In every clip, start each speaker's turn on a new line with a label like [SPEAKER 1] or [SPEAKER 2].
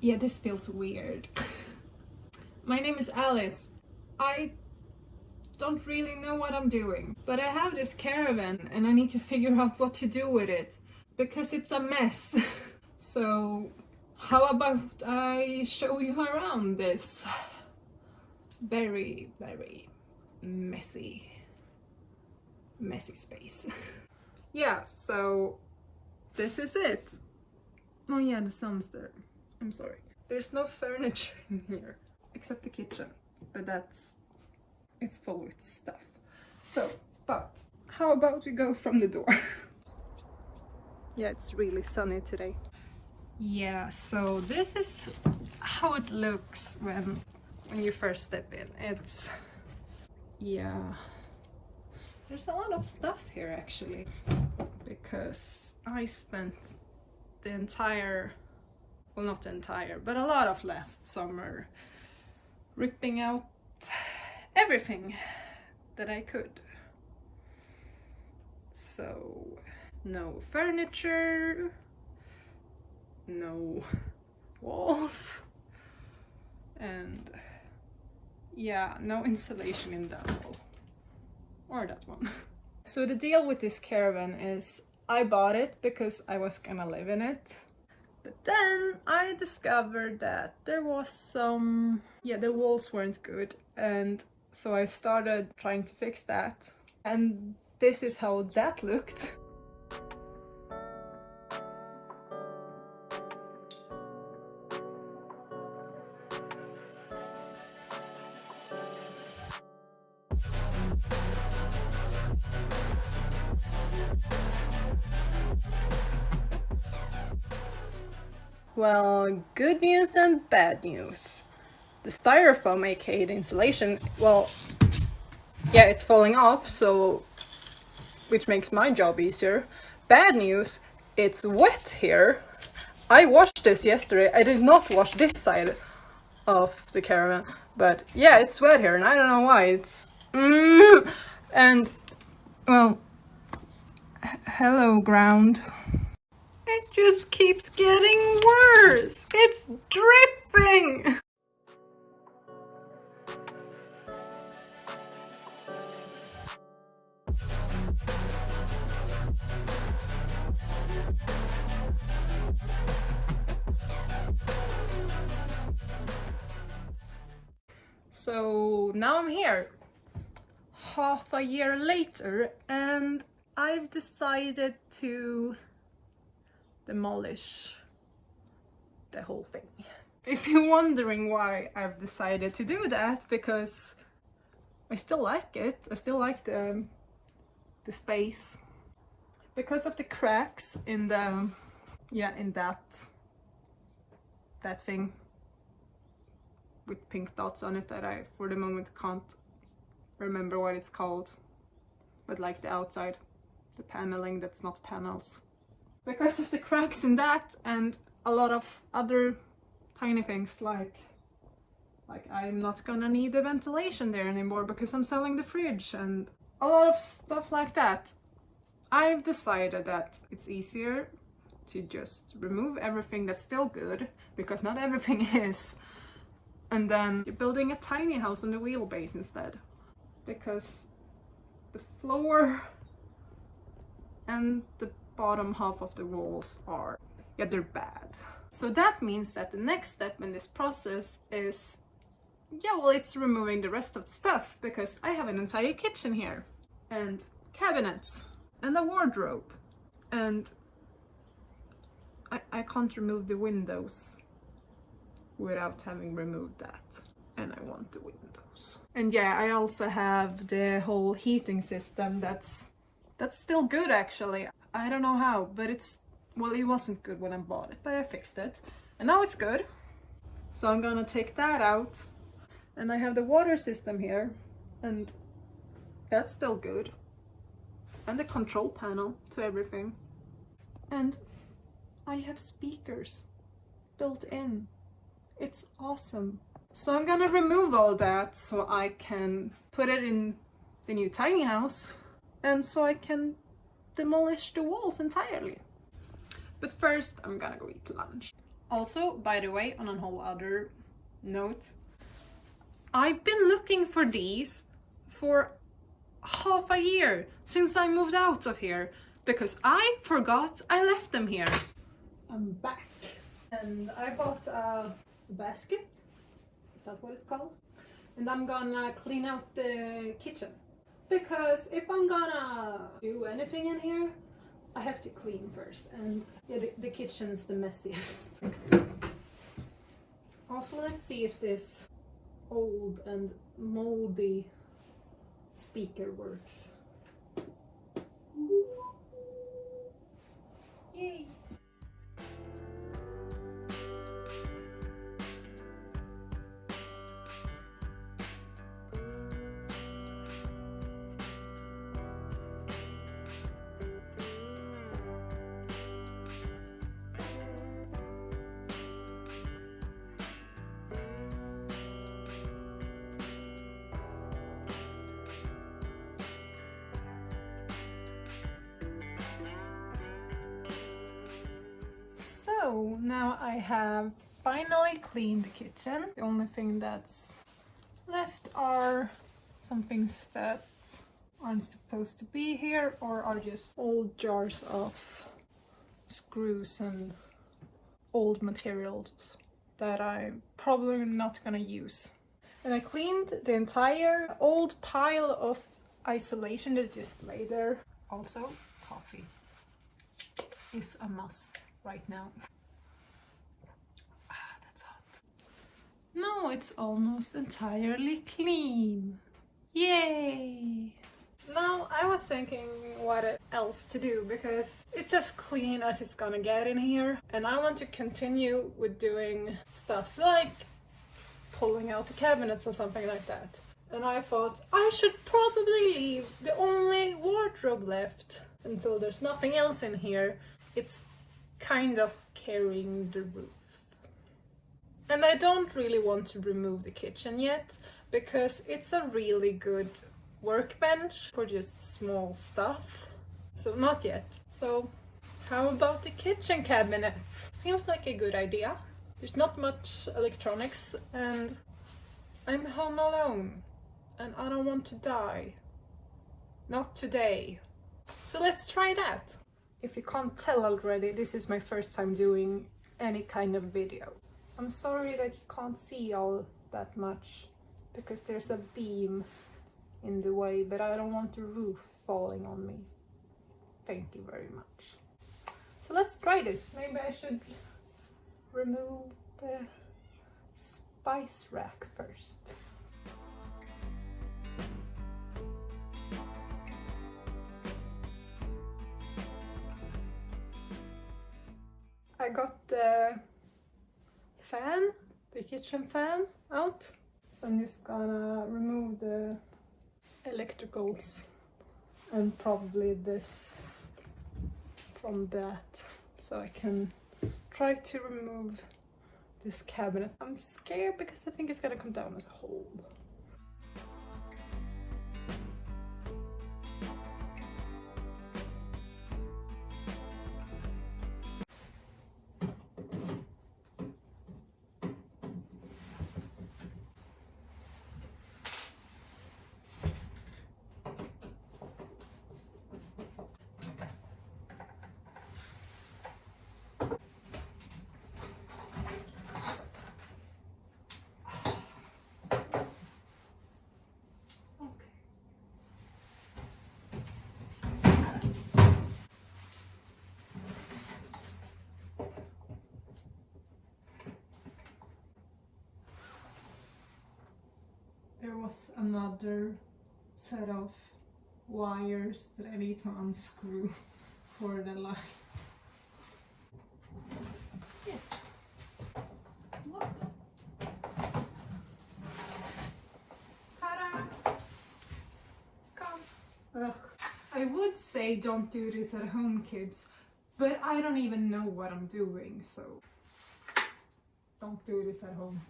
[SPEAKER 1] Yeah, this feels weird. My name is Alice. I don't really know what I'm doing, but I have this caravan and I need to figure out what to do with it because it's a mess. So how about I show you around this very, very messy space. Yeah, so this is it. Oh yeah, the sun's there. I'm sorry. There's no furniture in here except the kitchen, but it's full with stuff. So, but how about we go from the door? Yeah, it's really sunny today. Yeah, so this is how it looks when you first step in. It's, yeah, there's a lot of stuff here actually, because I spent the entire, well, not the entire, but a lot of last summer ripping out everything that I could. So no furniture, no walls, and yeah, no insulation in that wall or that one. So the deal with this caravan is I bought it because I was gonna live in it. But then I discovered that there was some, yeah, the walls weren't good, and so I started trying to fix that. And this is how that looked. Well, good news and bad news. The styrofoam, aka the insulation, well, yeah, it's falling off, so which makes my job easier. Bad news, it's wet here. I washed this yesterday. I did not wash this side of the caravan, but yeah, it's wet here, and I don't know why. It's and well, hello ground. It just keeps getting worse. It's dripping. So now I'm here, half a year later, and I've decided to demolish the whole thing. If you're wondering why I've decided to do that, because I still like it. I still like the space. Because of the cracks in the, yeah, in that thing with pink dots on it that I for the moment can't remember what it's called, but like the outside, the paneling that's not panels. Because of the cracks in that and a lot of other tiny things, like I'm not gonna need the ventilation there anymore because I'm selling the fridge and a lot of stuff like that, I've decided that it's easier to just remove everything that's still good, because not everything is, and then you're building a tiny house on the wheelbase instead, because the floor and the bottom half of the walls are, yeah, they're bad. So that means that the next step in this process is, yeah, well, it's removing the rest of the stuff, because I have an entire kitchen here, and cabinets, and a wardrobe, and I can't remove the windows without having removed that, and I want the windows. And yeah, I also have the whole heating system that's still good actually. I don't know how, but it's, well, it wasn't good when I bought it, but I fixed it, and now it's good. So I'm gonna take that out, and I have the water system here, and that's still good, and the control panel to everything, and I have speakers built in. It's awesome. So I'm gonna remove all that so I can put it in the new tiny house, and so I can demolish the walls entirely. But first I'm gonna go eat lunch. Also, by the way, on a whole other note, I've been looking for these for half a year since I moved out of here because I forgot I left them here. I'm back and I bought a basket. Is that what it's called? And I'm gonna clean out the kitchen because if I'm gonna do anything in here, I have to clean first, and yeah, the kitchen's the messiest. Also, let's see if this old and moldy speaker works. Yay! So now I have finally cleaned the kitchen. The only thing that's left are some things that aren't supposed to be here or are just old jars of screws and old materials that I'm probably not gonna use. And I cleaned the entire old pile of isolation that just lay there. Also, coffee is a must right now. That's hot. No, it's almost entirely clean. Yay! Now I was thinking what else to do because it's as clean as it's gonna get in here, and I want to continue with doing stuff like pulling out the cabinets or something like that. And I thought I should probably leave the only wardrobe left until there's nothing else in here. It's kind of carrying the roof. And I don't really want to remove the kitchen yet because it's a really good workbench for just small stuff. So not yet. So how about the kitchen cabinet? Seems like a good idea. There's not much electronics and I'm home alone and I don't want to die. Not today. So let's try that. If you can't tell already, this is my first time doing any kind of video. I'm sorry that you can't see all that much because there's a beam in the way, but I don't want the roof falling on me. Thank you very much. So let's try this. Maybe I should remove the spice rack first. I got the fan, the kitchen fan out. So I'm just gonna remove the electricals and probably this from that, so I can try to remove this cabinet. I'm scared because I think it's gonna come down as a whole. There was another set of wires that I need to unscrew for the light. Yes. What? Ta-da! Come. Ugh. I would say don't do this at home, kids, but I don't even know what I'm doing, so don't do this at home.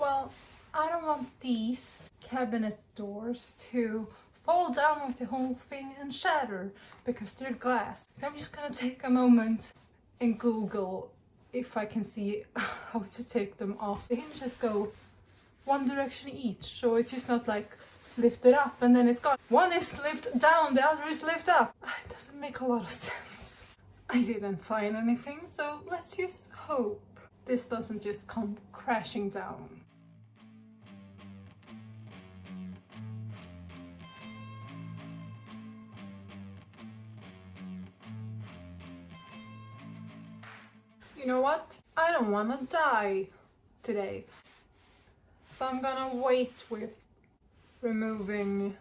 [SPEAKER 1] Well, I don't want these cabinet doors to fall down with the whole thing and shatter because they're glass. So I'm just gonna take a moment and Google if I can see how to take them off. The hinges go one direction each, so it's just not like lift it up and then it's gone. One is lift down, the other is lift up. It doesn't make a lot of sense. I didn't find anything, so let's just hope this doesn't just come crashing down. You know what? I don't wanna die today. So I'm gonna wait with removing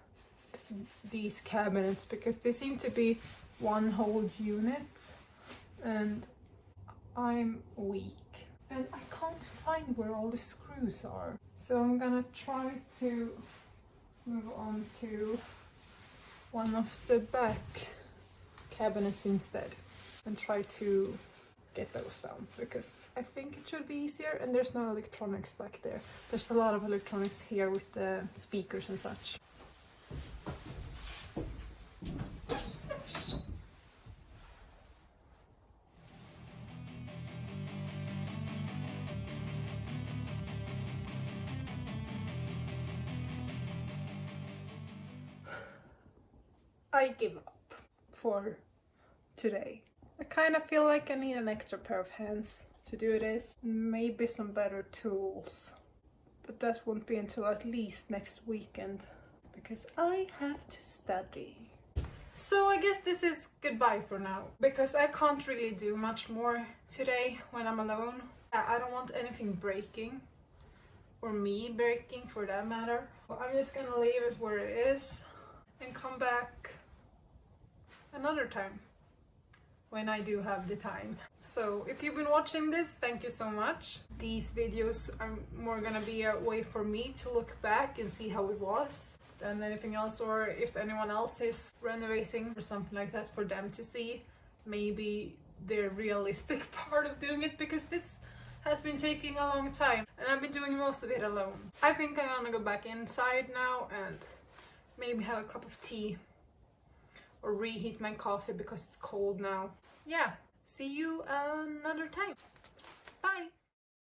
[SPEAKER 1] these cabinets because they seem to be one whole unit and I'm weak. And I can't find where all the screws are. So I'm gonna try to move on to one of the back cabinets instead and try to get those down because I think it should be easier and there's no electronics back there. There's a lot of electronics here with the speakers and such. I give up for today. I kind of feel like I need an extra pair of hands to do this. Maybe some better tools. But that won't be until at least next weekend because I have to study. So I guess this is goodbye for now because I can't really do much more today when I'm alone. I don't want anything breaking or me breaking for that matter. I'm just gonna leave it where it is and come back another time when I do have the time. So if you've been watching this, thank you so much. These videos are more gonna be a way for me to look back and see how it was than anything else, or if anyone else is renovating or something like that, for them to see maybe the realistic part of doing it, because this has been taking a long time and I've been doing most of it alone. I think I'm gonna go back inside now and maybe have a cup of tea or reheat my coffee because it's cold now. Yeah, see you another time. Bye!